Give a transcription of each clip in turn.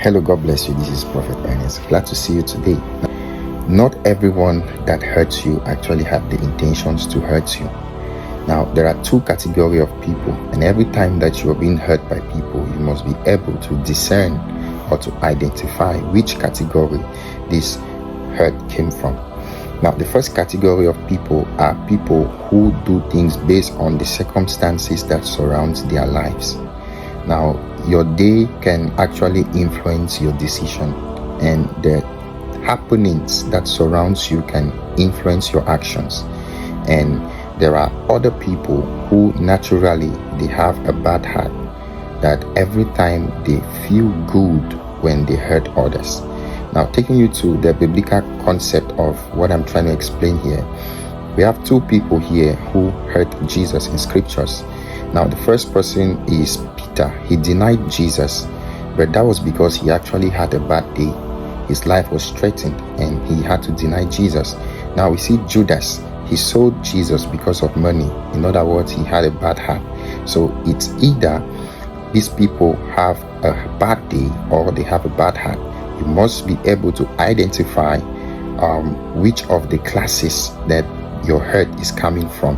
Hello, God bless you. This is Prophet Ernest. Glad to see you today. Not everyone that hurts you actually have the intentions to hurt you. Now, there are two categories of people, and every time that you are being hurt by people, you must be able to discern or to identify which category this hurt came from. Now, the first category of people are people who do things based on the circumstances that surround their lives. Now, your day can actually influence your decision, and the happenings that surrounds you can influence your actions. And there are other people who naturally they have a bad heart, that every time they feel good when they hurt others. Now, taking you to the biblical concept of what I'm trying to explain here, we have two people here who hurt Jesus in scriptures. Now, the first person is Peter. He denied Jesus, but that was because he actually had a bad day. His life was threatened and he had to deny Jesus. Now we see Judas. He sold Jesus because of money. In other words, he had a bad heart. So it's either these people have a bad day or they have a bad heart. You must be able to identify which of the classes that your hurt is coming from.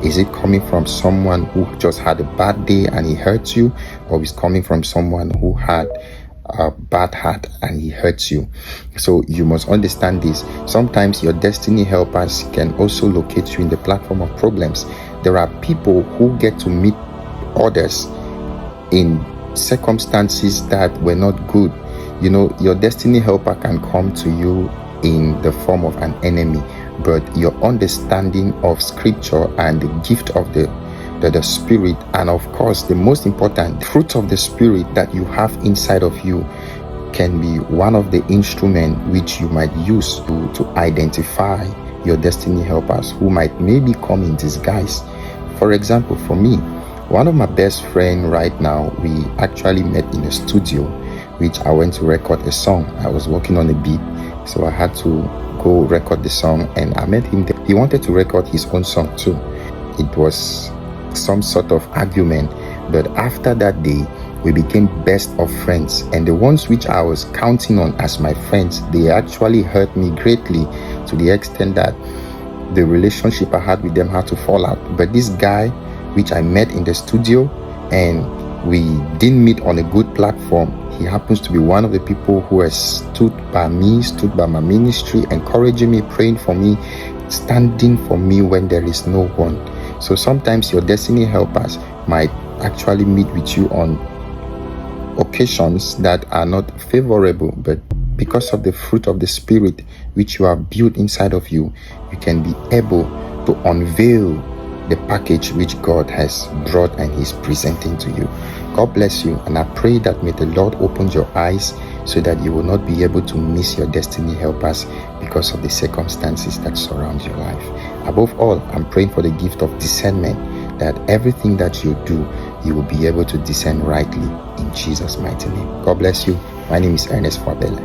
Is it coming from someone who just had a bad day and he hurts you, or is coming from someone who had a bad heart and he hurts you? So you must understand this. Sometimes your destiny helpers can also locate you in the platform of problems. There are people who get to meet others in circumstances that were not good. You know, your destiny helper can come to you in the form of an enemy, but your understanding of scripture and the gift of the spirit, and of course the most important fruit of the spirit that you have inside of you, can be one of the instruments which you might use to identify your destiny helpers who might maybe come in disguise. For example, for me, one of my best friends right now, we actually met in a studio which I went to record a song. I was working on a beat, so I had to go record the song, and I met him there. He wanted to record his own song too. It was some sort of argument, but after that day we became best of friends, and the ones which I was counting on as my friends, they actually hurt me greatly, to the extent that the relationship I had with them had to fall out. But this guy which I met in the studio, and we didn't meet on a good platform, he happens to be one of the people who has stood by me, stood by my ministry, encouraging me, praying for me, standing for me when there is no one. So sometimes your destiny helpers might actually meet with you on occasions that are not favorable, but because of the fruit of the spirit which you have built inside of you, you can be able to unveil the package which God has brought and He's presenting to you. God bless you, and I pray that may the Lord open your eyes so that you will not be able to miss your destiny helpers because of the circumstances that surround your life. Above all, I'm praying for the gift of discernment, that everything that you do, you will be able to discern rightly in Jesus' mighty name. God bless you. My name is Ernest Fabele.